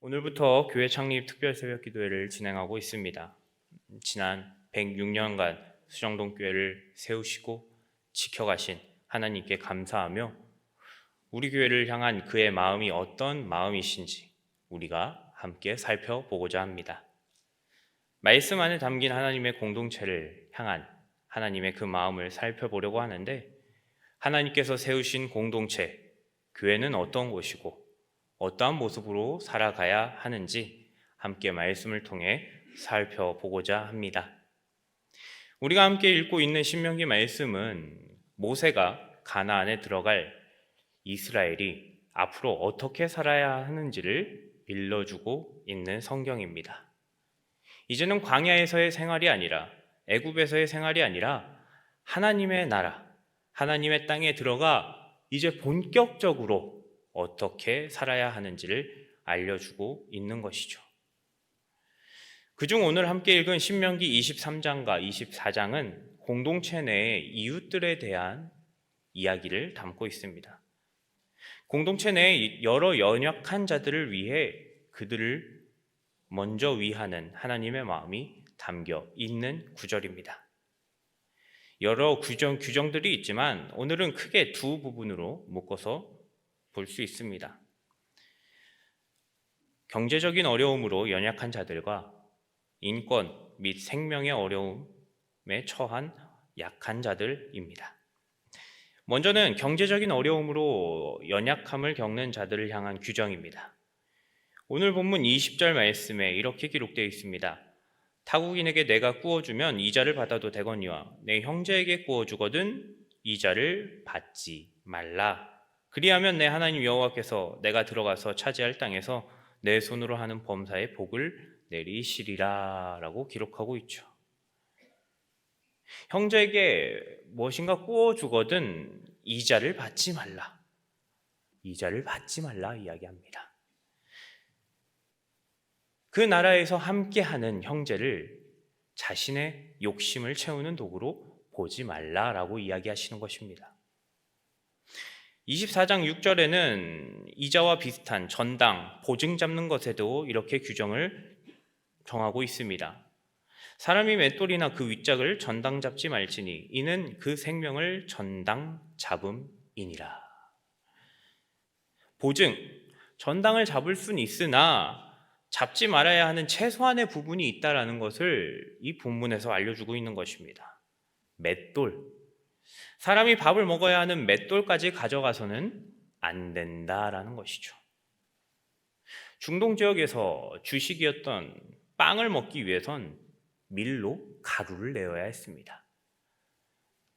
오늘부터 교회 창립 특별 새벽 기도회를 진행하고 있습니다. 지난 106년간 수정동 교회를 세우시고 지켜가신 하나님께 감사하며 우리 교회를 향한 그의 마음이 어떤 마음이신지 우리가 함께 살펴보고자 합니다. 말씀 안에 담긴 하나님의 공동체를 향한 하나님의 그 마음을 살펴보려고 하는데, 하나님께서 세우신 공동체, 교회는 어떤 곳이고 어떠한 모습으로 살아가야 하는지 함께 말씀을 통해 살펴보고자 합니다. 우리가 함께 읽고 있는 신명기 말씀은 모세가 가나안에 들어갈 이스라엘이 앞으로 어떻게 살아야 하는지를 일러주고 있는 성경입니다. 이제는 광야에서의 생활이 아니라, 애굽에서의 생활이 아니라 하나님의 나라, 하나님의 땅에 들어가 이제 본격적으로 어떻게 살아야 하는지를 알려주고 있는 것이죠. 그중 오늘 함께 읽은 신명기 23장과 24장은 공동체 내의 이웃들에 대한 이야기를 담고 있습니다. 공동체 내의 여러 연약한 자들을 위해 그들을 먼저 위하는 하나님의 마음이 담겨 있는 구절입니다. 여러 규정들이 있지만 오늘은 크게 두 부분으로 묶어서 볼 수 있습니다. 경제적인 어려움으로 연약한 자들과 인권 및 생명의 어려움에 처한 약한 자들입니다. 먼저는 경제적인 어려움으로 연약함을 겪는 자들을 향한 규정입니다. 오늘 본문 20절 말씀에 이렇게 기록되어 있습니다. 타국인에게 내가 구워주면 이자를 받아도 되거니와 내 형제에게 구워주거든 이자를 받지 말라. 그리하면 내 하나님 여호와께서 내가 들어가서 차지할 땅에서 내 손으로 하는 범사에 복을 내리시리라 라고 기록하고 있죠. 형제에게 무엇인가 구워주거든 이자를 받지 말라. 이자를 받지 말라 이야기합니다. 그 나라에서 함께하는 형제를 자신의 욕심을 채우는 도구로 보지 말라라고 이야기하시는 것입니다. 24장 6절에는 이자와 비슷한 전당, 보증 잡는 것에도 이렇게 규정을 정하고 있습니다. 사람이 맷돌이나 그 윗짝을 전당 잡지 말지니 이는 그 생명을 전당 잡음이니라. 보증, 전당을 잡을 수는 있으나 잡지 말아야 하는 최소한의 부분이 있다라는 것을 이 본문에서 알려주고 있는 것입니다. 맷돌, 사람이 밥을 먹어야 하는 맷돌까지 가져가서는 안 된다라는 것이죠. 중동 지역에서 주식이었던 빵을 먹기 위해선 밀로 가루를 내어야 했습니다.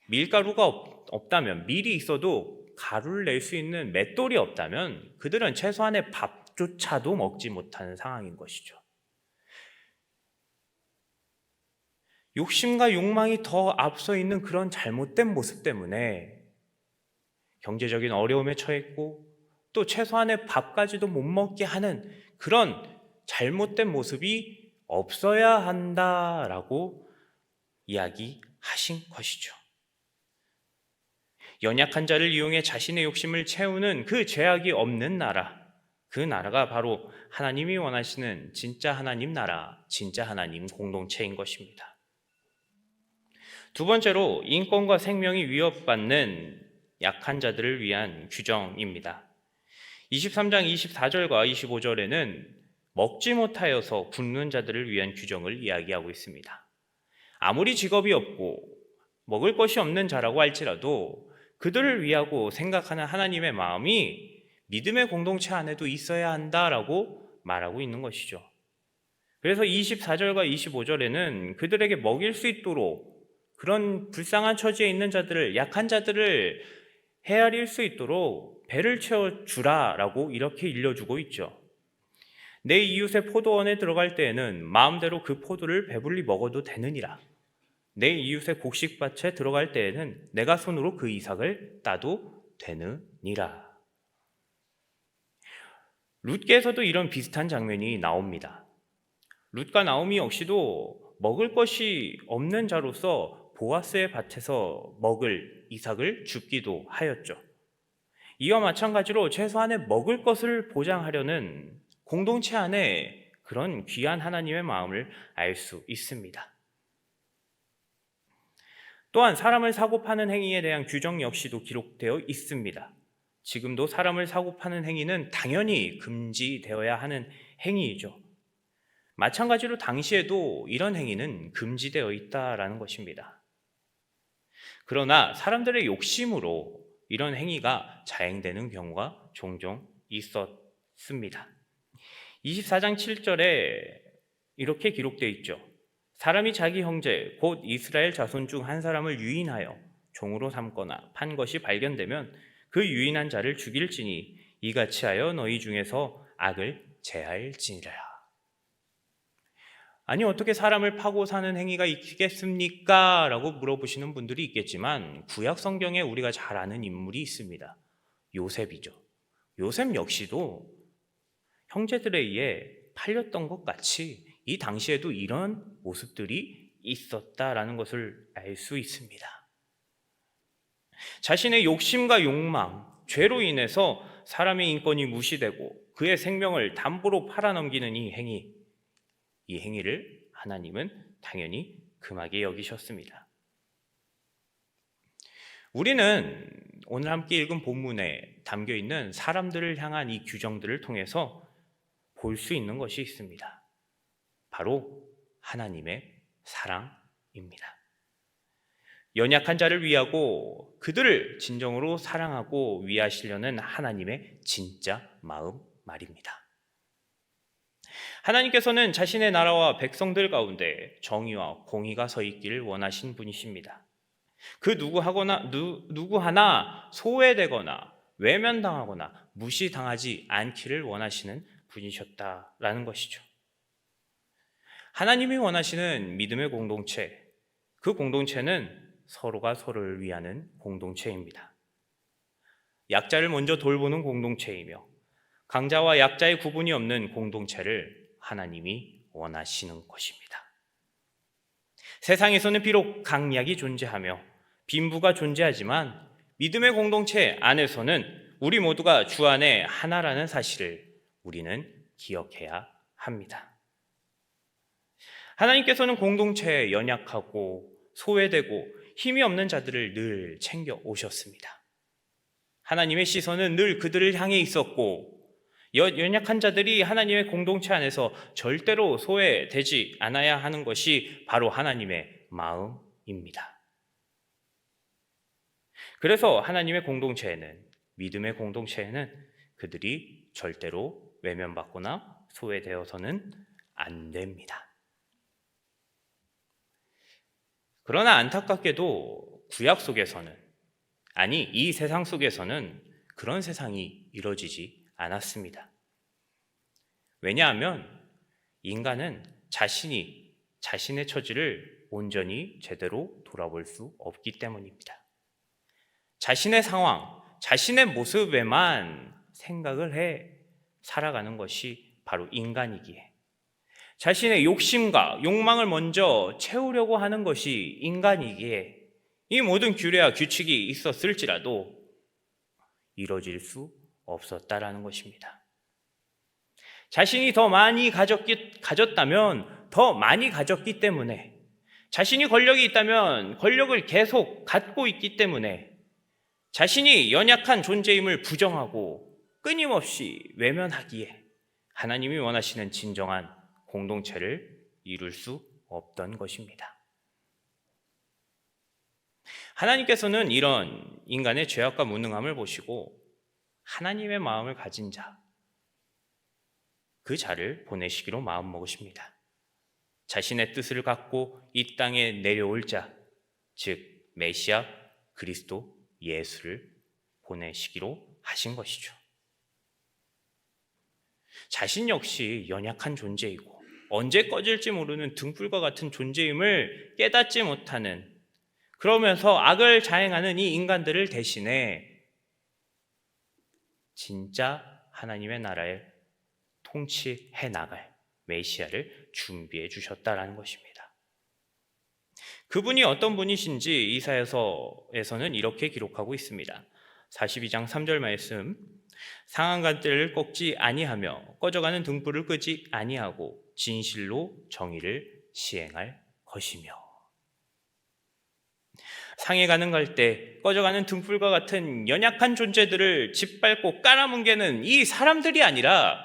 밀가루가 없다면, 밀이 있어도 가루를 낼 수 있는 맷돌이 없다면 그들은 최소한의 밥조차도 먹지 못하는 상황인 것이죠. 욕심과 욕망이 더 앞서 있는 그런 잘못된 모습 때문에 경제적인 어려움에 처했고 또 최소한의 밥까지도 못 먹게 하는 그런 잘못된 모습이 없어야 한다라고 이야기하신 것이죠. 연약한 자를 이용해 자신의 욕심을 채우는 그 죄악이 없는 나라, 그 나라가 바로 하나님이 원하시는 진짜 하나님 나라, 진짜 하나님 공동체인 것입니다. 두 번째로 인권과 생명이 위협받는 약한 자들을 위한 규정입니다. 23장 24절과 25절에는 먹지 못하여서 굶는 자들을 위한 규정을 이야기하고 있습니다. 아무리 직업이 없고 먹을 것이 없는 자라고 할지라도 그들을 위하고 생각하는 하나님의 마음이 믿음의 공동체 안에도 있어야 한다라고 말하고 있는 것이죠. 그래서 24절과 25절에는 그들에게 먹일 수 있도록 그런 불쌍한 처지에 있는 자들을, 약한 자들을 헤아릴 수 있도록 배를 채워주라라고 이렇게 일러주고 있죠. 내 이웃의 포도원에 들어갈 때에는 마음대로 그 포도를 배불리 먹어도 되느니라. 내 이웃의 곡식밭에 들어갈 때에는 내가 손으로 그 이삭을 따도 되느니라. 룻기에서도 이런 비슷한 장면이 나옵니다. 룻과 나오미 역시도 먹을 것이 없는 자로서 보아스의 밭에서 먹을 이삭을 줍기도 하였죠. 이와 마찬가지로 최소한의 먹을 것을 보장하려는 공동체 안에 그런 귀한 하나님의 마음을 알 수 있습니다. 또한 사람을 사고 파는 행위에 대한 규정 역시도 기록되어 있습니다. 지금도 사람을 사고 파는 행위는 당연히 금지되어야 하는 행위이죠. 마찬가지로 당시에도 이런 행위는 금지되어 있다라는 것입니다. 그러나 사람들의 욕심으로 이런 행위가 자행되는 경우가 종종 있었습니다. 24장 7절에 이렇게 기록되어 있죠. 사람이 자기 형제 곧 이스라엘 자손 중 한 사람을 유인하여 종으로 삼거나 판 것이 발견되면 그 유인한 자를 죽일지니 이같이 하여 너희 중에서 악을 제할지니라. 아니 어떻게 사람을 파고 사는 행위가 있겠습니까? 라고 물어보시는 분들이 있겠지만 구약 성경에 우리가 잘 아는 인물이 있습니다. 요셉이죠. 요셉 역시도 형제들에 의해 팔렸던 것 같이 이 당시에도 이런 모습들이 있었다라는 것을 알 수 있습니다. 자신의 욕심과 욕망, 죄로 인해서 사람의 인권이 무시되고 그의 생명을 담보로 팔아넘기는 이 행위를 하나님은 당연히 금하게 여기셨습니다. 우리는 오늘 함께 읽은 본문에 담겨 있는 사람들을 향한 이 규정들을 통해서 볼 수 있는 것이 있습니다. 바로 하나님의 사랑입니다. 연약한 자를 위하고 그들을 진정으로 사랑하고 위하시려는 하나님의 진짜 마음 말입니다. 하나님께서는 자신의 나라와 백성들 가운데 정의와 공의가 서 있기를 원하신 분이십니다. 그 누구 하나 소외되거나 외면당하거나 무시당하지 않기를 원하시는 분이셨다라는 것이죠. 하나님이 원하시는 믿음의 공동체, 그 공동체는 서로가 서로를 위하는 공동체입니다. 약자를 먼저 돌보는 공동체이며 강자와 약자의 구분이 없는 공동체를 하나님이 원하시는 것입니다. 세상에서는 비록 강약이 존재하며 빈부가 존재하지만 믿음의 공동체 안에서는 우리 모두가 주 안에 하나라는 사실을 우리는 기억해야 합니다. 하나님께서는 공동체에 연약하고 소외되고 힘이 없는 자들을 늘 챙겨 오셨습니다. 하나님의 시선은 늘 그들을 향해 있었고 연약한 자들이 하나님의 공동체 안에서 절대로 소외되지 않아야 하는 것이 바로 하나님의 마음입니다. 그래서 하나님의 공동체에는, 믿음의 공동체에는 그들이 절대로 외면받거나 소외되어서는 안 됩니다. 그러나 안타깝게도 구약 속에서는, 아니 이 세상 속에서는 그런 세상이 이루어지지 않았습니다. 왜냐하면 인간은 자신의 처지를 온전히 제대로 돌아볼 수 없기 때문입니다. 자신의 상황, 자신의 모습에만 생각을 해 살아가는 것이 바로 인간이기에 자신의 욕심과 욕망을 먼저 채우려고 하는 것이 인간이기에 이 모든 규례와 규칙이 있었을지라도 이루어질 수 없었다라는 것입니다. 자신이 더 많이 가졌다면 더 많이 가졌기 때문에, 자신이 권력이 있다면 권력을 계속 갖고 있기 때문에, 자신이 연약한 존재임을 부정하고 끊임없이 외면하기에 하나님이 원하시는 진정한 공동체를 이룰 수 없던 것입니다. 하나님께서는 이런 인간의 죄악과 무능함을 보시고 하나님의 마음을 가진 자, 그 자를 보내시기로 마음먹으십니다. 자신의 뜻을 갖고 이 땅에 내려올 자, 즉 메시아 그리스도 예수를 보내시기로 하신 것이죠. 자신 역시 연약한 존재이고 언제 꺼질지 모르는 등불과 같은 존재임을 깨닫지 못하는, 그러면서 악을 자행하는 이 인간들을 대신해 진짜 하나님의 나라에 통치해 나갈 메시아를 준비해 주셨다라는 것입니다. 그분이 어떤 분이신지 이사야서에서는 이렇게 기록하고 있습니다. 42장 3절 말씀, 상한 갈대를 꺾지 아니하며 꺼져가는 등불을 끄지 아니하고 진실로 정의를 시행할 것이며. 상해가는 갈대, 꺼져가는 등불과 같은 연약한 존재들을 짓밟고 깔아뭉개는 이 사람들이 아니라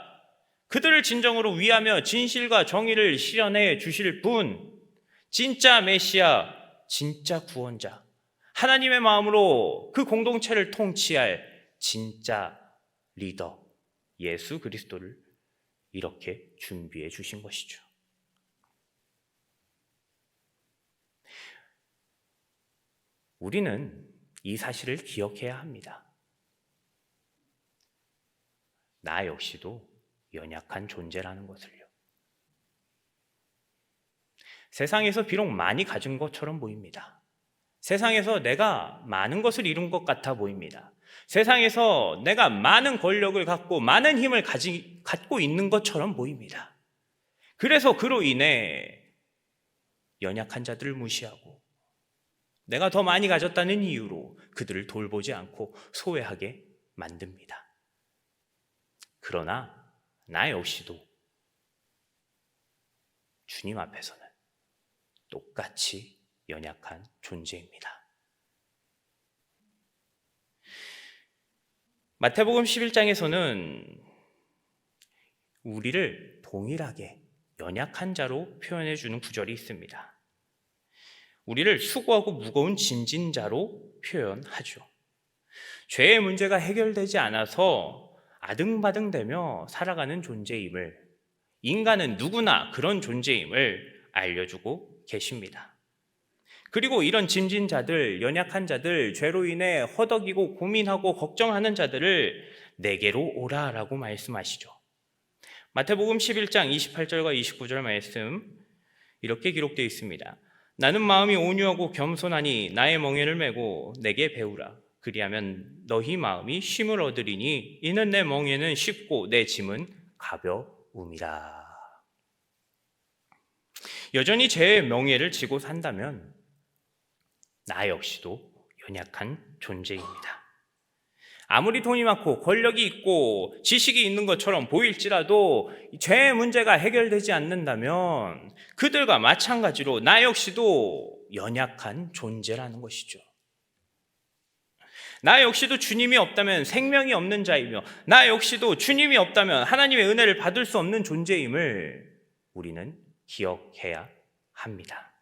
그들을 진정으로 위하며 진실과 정의를 실현해 주실 분, 진짜 메시아, 진짜 구원자, 하나님의 마음으로 그 공동체를 통치할 진짜 리더, 예수 그리스도를 이렇게 준비해 주신 것이죠. 우리는 이 사실을 기억해야 합니다. 나 역시도 연약한 존재라는 것을요. 세상에서 비록 많이 가진 것처럼 보입니다. 세상에서 내가 많은 것을 이룬 것 같아 보입니다. 세상에서 내가 많은 권력을 갖고 많은 힘을 갖고 있는 것처럼 보입니다. 그래서 그로 인해 연약한 자들을 무시하고 내가 더 많이 가졌다는 이유로 그들을 돌보지 않고 소외하게 만듭니다. 그러나 나 역시도 주님 앞에서는 똑같이 연약한 존재입니다. 마태복음 11장에서는 우리를 동일하게 연약한 자로 표현해 주는 구절이 있습니다. 우리를 수고하고 무거운 짐진 자로 표현하죠. 죄의 문제가 해결되지 않아서 아등바등되며 살아가는 존재임을, 인간은 누구나 그런 존재임을 알려주고 계십니다. 그리고 이런 짐진 자들, 연약한 자들, 죄로 인해 허덕이고 고민하고 걱정하는 자들을 내게로 오라라고 말씀하시죠. 마태복음 11장 28절과 29절 말씀 이렇게 기록되어 있습니다. 나는 마음이 온유하고 겸손하니 나의 멍에를 메고 내게 배우라. 그리하면 너희 마음이 쉼을 얻으리니 이는 내 멍에는 쉽고 내 짐은 가벼움이라. 여전히 제 멍에를 지고 산다면 나 역시도 연약한 존재입니다. 아무리 돈이 많고 권력이 있고 지식이 있는 것처럼 보일지라도 죄의 문제가 해결되지 않는다면 그들과 마찬가지로 나 역시도 연약한 존재라는 것이죠. 나 역시도 주님이 없다면 생명이 없는 자이며 나 역시도 주님이 없다면 하나님의 은혜를 받을 수 없는 존재임을 우리는 기억해야 합니다.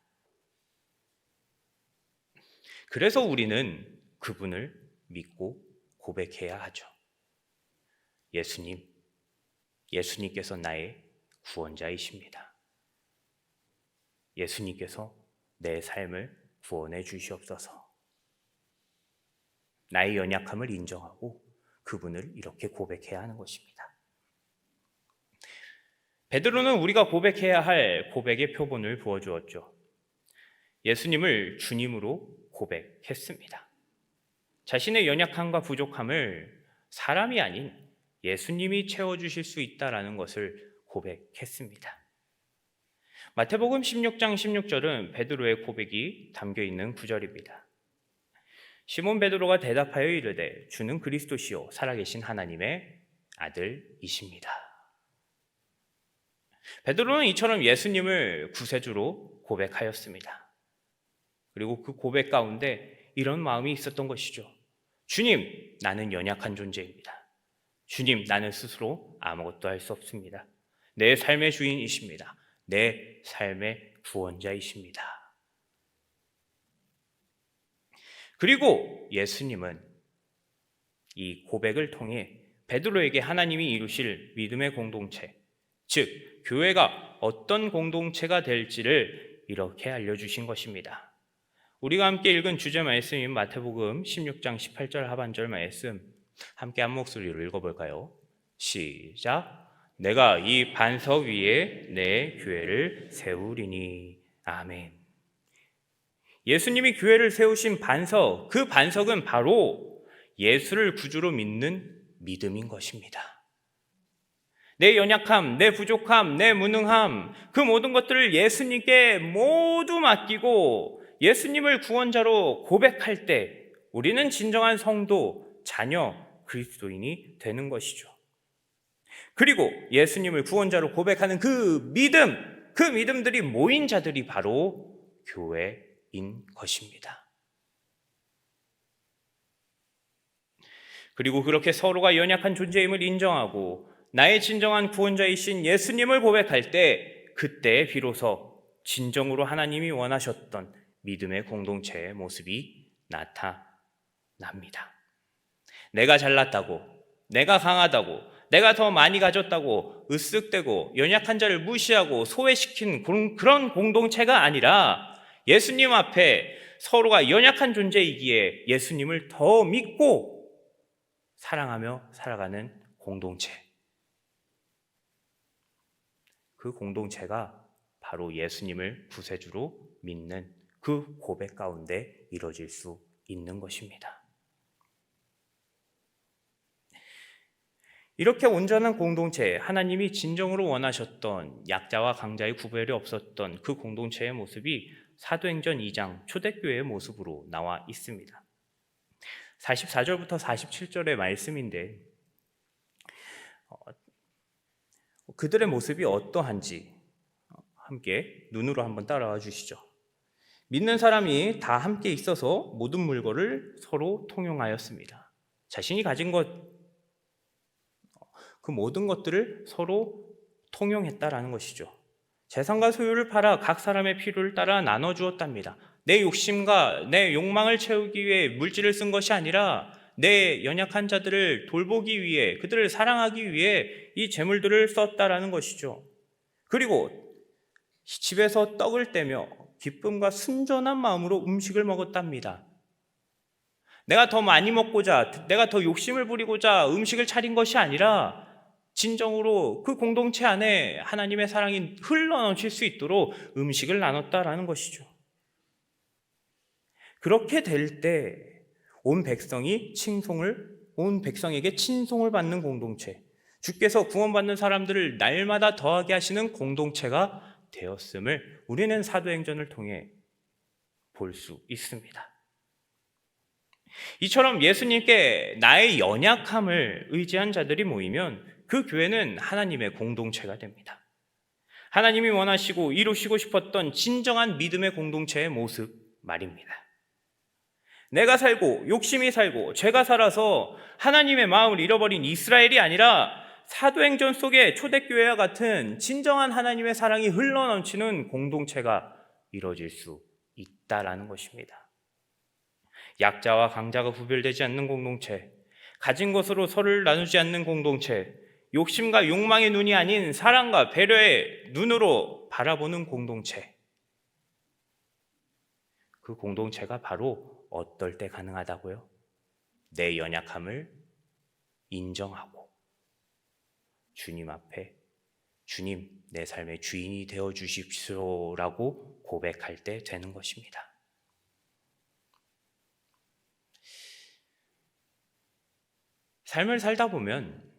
그래서 우리는 그분을 믿고 고백해야 하죠. 예수님께서 나의 구원자이십니다. 예수님께서 내 삶을 구원해 주시옵소서. 나의 연약함을 인정하고 그분을 이렇게 고백해야 하는 것입니다. 베드로는 우리가 고백해야 할 고백의 표본을 부어주었죠. 예수님을 주님으로 고백했습니다. 자신의 연약함과 부족함을 사람이 아닌 예수님이 채워주실 수 있다는 것을 고백했습니다. 마태복음 16장 16절은 베드로의 고백이 담겨있는 구절입니다. 시몬 베드로가 대답하여 이르되 주는 그리스도시요 살아계신 하나님의 아들이십니다. 베드로는 이처럼 예수님을 구세주로 고백하였습니다. 그리고 그 고백 가운데 이런 마음이 있었던 것이죠. 주님, 나는 연약한 존재입니다. 주님, 나는 스스로 아무것도 할 수 없습니다. 내 삶의 주인이십니다. 내 삶의 구원자이십니다. 그리고 예수님은 이 고백을 통해 베드로에게 하나님이 이루실 믿음의 공동체, 즉 교회가 어떤 공동체가 될지를 이렇게 알려주신 것입니다. 우리가 함께 읽은 주제 말씀인 마태복음 16장 18절 하반절 말씀 함께 한 목소리로 읽어볼까요? 시작. 내가 이 반석 위에 내 교회를 세우리니. 아멘. 예수님이 교회를 세우신 반석, 그 반석은 바로 예수를 구주로 믿는 믿음인 것입니다. 내 연약함, 내 부족함, 내 무능함, 그 모든 것들을 예수님께 모두 맡기고 예수님을 구원자로 고백할 때 우리는 진정한 성도, 자녀, 그리스도인이 되는 것이죠. 그리고 예수님을 구원자로 고백하는 그 믿음들이 모인 자들이 바로 교회인 것입니다. 그리고 그렇게 서로가 연약한 존재임을 인정하고 나의 진정한 구원자이신 예수님을 고백할 때, 그때 비로소 진정으로 하나님이 원하셨던 믿음의 공동체의 모습이 나타납니다. 내가 잘났다고, 내가 강하다고, 내가 더 많이 가졌다고 으쓱대고 연약한 자를 무시하고 소외시킨 그런 공동체가 아니라, 예수님 앞에 서로가 연약한 존재이기에 예수님을 더 믿고 사랑하며 살아가는 공동체, 그 공동체가 바로 예수님을 구세주로 믿는 그 고백 가운데 이루어질 수 있는 것입니다. 이렇게 온전한 공동체, 하나님이 진정으로 원하셨던 약자와 강자의 구별이 없었던 그 공동체의 모습이 사도행전 2장 초대교회의 모습으로 나와 있습니다. 44절부터 47절의 말씀인데, 그들의 모습이 어떠한지 함께 눈으로 한번 따라와 주시죠. 믿는 사람이 다 함께 있어서 모든 물건을 서로 통용하였습니다. 자신이 가진 것, 그 모든 것들을 서로 통용했다라는 것이죠. 재산과 소유를 팔아 각 사람의 필요를 따라 나눠주었답니다. 내 욕심과 내 욕망을 채우기 위해 물질을 쓴 것이 아니라 내 연약한 자들을 돌보기 위해, 그들을 사랑하기 위해 이 재물들을 썼다라는 것이죠. 그리고 집에서 떡을 떼며 기쁨과 순전한 마음으로 음식을 먹었답니다. 내가 더 많이 먹고자, 내가 더 욕심을 부리고자 음식을 차린 것이 아니라 진정으로 그 공동체 안에 하나님의 사랑이 흘러넘칠 수 있도록 음식을 나눴다라는 것이죠. 그렇게 될 때 온 백성에게 친송을 받는 공동체, 주께서 구원받는 사람들을 날마다 더하게 하시는 공동체가 되었음을 우리는 사도행전을 통해 볼 수 있습니다. 이처럼 예수님께 나의 연약함을 의지한 자들이 모이면 그 교회는 하나님의 공동체가 됩니다. 하나님이 원하시고 이루시고 싶었던 진정한 믿음의 공동체의 모습 말입니다. 내가 살고 욕심이 살고 죄가 살아서 하나님의 마음을 잃어버린 이스라엘이 아니라 사도행전 속의 초대교회와 같은 진정한 하나님의 사랑이 흘러넘치는 공동체가 이루어질 수 있다라는 것입니다. 약자와 강자가 구별되지 않는 공동체, 가진 것으로 서로를 나누지 않는 공동체, 욕심과 욕망의 눈이 아닌 사랑과 배려의 눈으로 바라보는 공동체, 그 공동체가 바로 어떨 때 가능하다고요? 내 연약함을 인정하고 주님 앞에, 주님 내 삶의 주인이 되어 주십시오라고 고백할 때 되는 것입니다. 삶을 살다 보면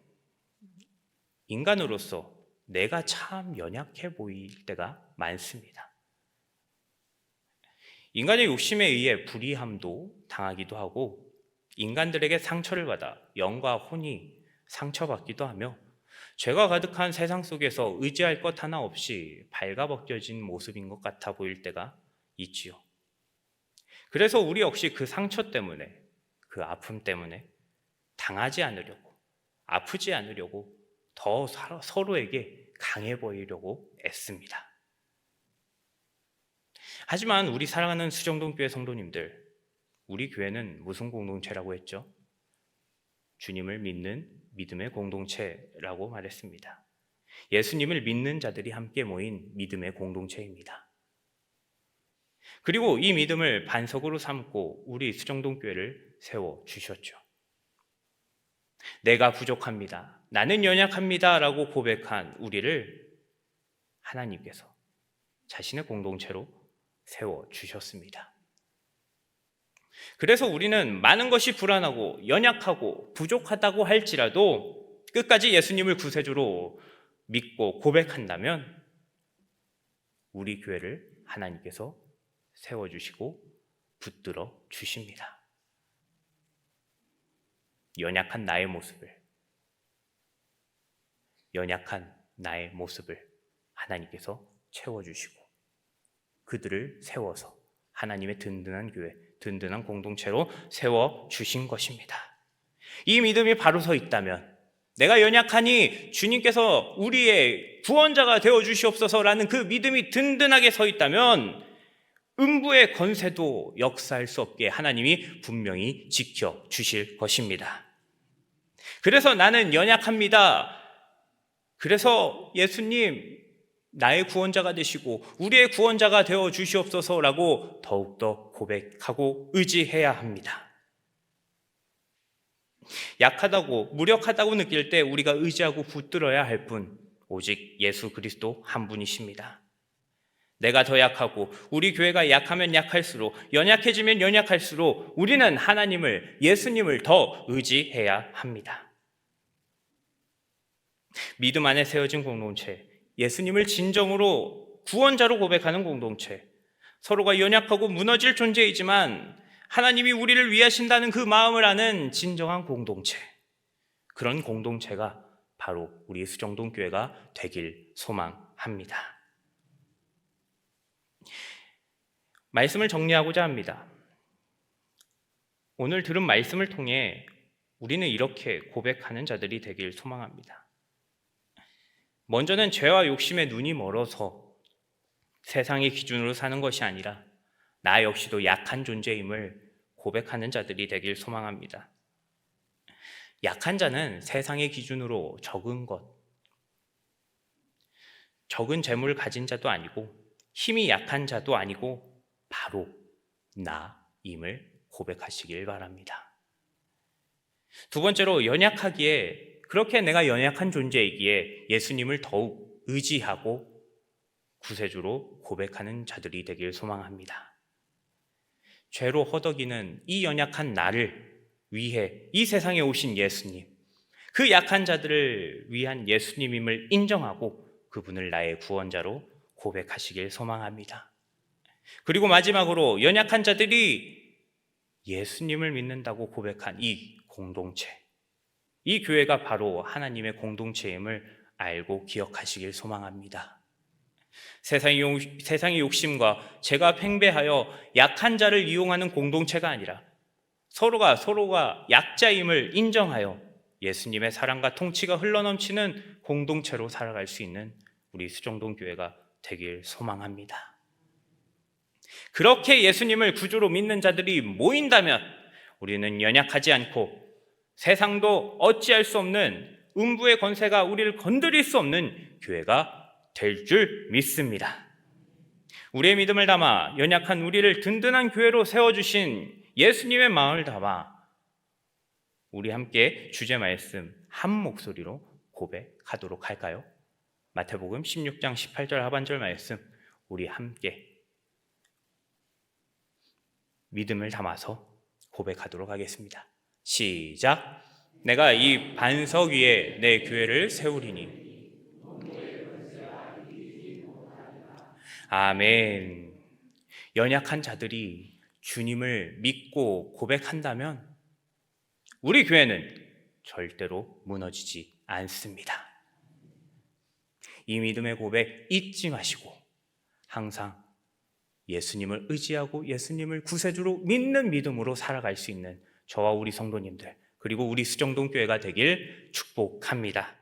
인간으로서 내가 참 연약해 보일 때가 많습니다. 인간의 욕심에 의해 불의함도 당하기도 하고, 인간들에게 상처를 받아 영과 혼이 상처받기도 하며, 죄가 가득한 세상 속에서 의지할 것 하나 없이 발가벗겨진 모습인 것 같아 보일 때가 있지요. 그래서 우리 역시 그 상처 때문에, 그 아픔 때문에 당하지 않으려고, 아프지 않으려고 더 서로에게 강해 보이려고 애씁니다. 하지만 우리 사랑하는 수정동교회 성도님들, 우리 교회는 무슨 공동체라고 했죠? 주님을 믿는 믿음의 공동체라고 말했습니다. 예수님을 믿는 자들이 함께 모인 믿음의 공동체입니다. 그리고 이 믿음을 반석으로 삼고 우리 수정동교회를 세워주셨죠. 내가 부족합니다, 나는 연약합니다 라고 고백한 우리를 하나님께서 자신의 공동체로 세워주셨습니다. 그래서 우리는 많은 것이 불안하고 연약하고 부족하다고 할지라도 끝까지 예수님을 구세주로 믿고 고백한다면 우리 교회를 하나님께서 세워주시고 붙들어 주십니다. 연약한 나의 모습을 하나님께서 채워주시고 그들을 세워서 하나님의 든든한 교회, 든든한 공동체로 세워주신 것입니다. 이 믿음이 바로 서 있다면, 내가 연약하니 주님께서 우리의 구원자가 되어주시옵소서라는 그 믿음이 든든하게 서 있다면 음부의 권세도 역사할 수 없게 하나님이 분명히 지켜주실 것입니다. 그래서 나는 연약합니다. 그래서 예수님 나의 구원자가 되시고 우리의 구원자가 되어 주시옵소서라고 더욱더 고백하고 의지해야 합니다. 약하다고 무력하다고 느낄 때 우리가 의지하고 붙들어야 할 분, 오직 예수 그리스도 한 분이십니다. 내가 더 약하고 우리 교회가 약하면 약할수록, 연약해지면 연약할수록 우리는 하나님을, 예수님을 더 의지해야 합니다. 믿음 안에 세워진 공동체, 예수님을 진정으로 구원자로 고백하는 공동체, 서로가 연약하고 무너질 존재이지만 하나님이 우리를 위하신다는 그 마음을 아는 진정한 공동체, 그런 공동체가 바로 우리 수정동교회가 되길 소망합니다. 말씀을 정리하고자 합니다. 오늘 들은 말씀을 통해 우리는 이렇게 고백하는 자들이 되길 소망합니다. 먼저는 죄와 욕심에 눈이 멀어서 세상의 기준으로 사는 것이 아니라 나 역시도 약한 존재임을 고백하는 자들이 되길 소망합니다. 약한 자는 세상의 기준으로 적은 것, 적은 재물을 가진 자도 아니고 힘이 약한 자도 아니고 바로 나임을 고백하시길 바랍니다. 두 번째로, 연약하기에, 그렇게 내가 연약한 존재이기에 예수님을 더욱 의지하고 구세주로 고백하는 자들이 되길 소망합니다. 죄로 허덕이는 이 연약한 나를 위해 이 세상에 오신 예수님, 그 약한 자들을 위한 예수님임을 인정하고 그분을 나의 구원자로 고백하시길 소망합니다. 그리고 마지막으로, 연약한 자들이 예수님을 믿는다고 고백한 이 공동체, 이 교회가 바로 하나님의 공동체임을 알고 기억하시길 소망합니다. 세상의 욕심과 죄가 팽배하여 약한 자를 이용하는 공동체가 아니라 서로가 약자임을 인정하여 예수님의 사랑과 통치가 흘러넘치는 공동체로 살아갈 수 있는 우리 수정동 교회가 되길 소망합니다. 그렇게 예수님을 구주로 믿는 자들이 모인다면 우리는 연약하지 않고 세상도 어찌할 수 없는 음부의 권세가 우리를 건드릴 수 없는 교회가 될 줄 믿습니다. 우리의 믿음을 담아 연약한 우리를 든든한 교회로 세워주신 예수님의 마음을 담아 우리 함께 주제 말씀 한 목소리로 고백하도록 할까요? 마태복음 16장 18절 하반절 말씀, 우리 함께 믿음을 담아서 고백하도록 하겠습니다. 시작. 내가 이 반석 위에 내 교회를 세우리니. 아멘. 연약한 자들이 주님을 믿고 고백한다면 우리 교회는 절대로 무너지지 않습니다. 이 믿음의 고백 잊지 마시고 항상 예수님을 의지하고 예수님을 구세주로 믿는 믿음으로 살아갈 수 있는 저와 우리 성도님들, 그리고 우리 수정동교회가 되길 축복합니다.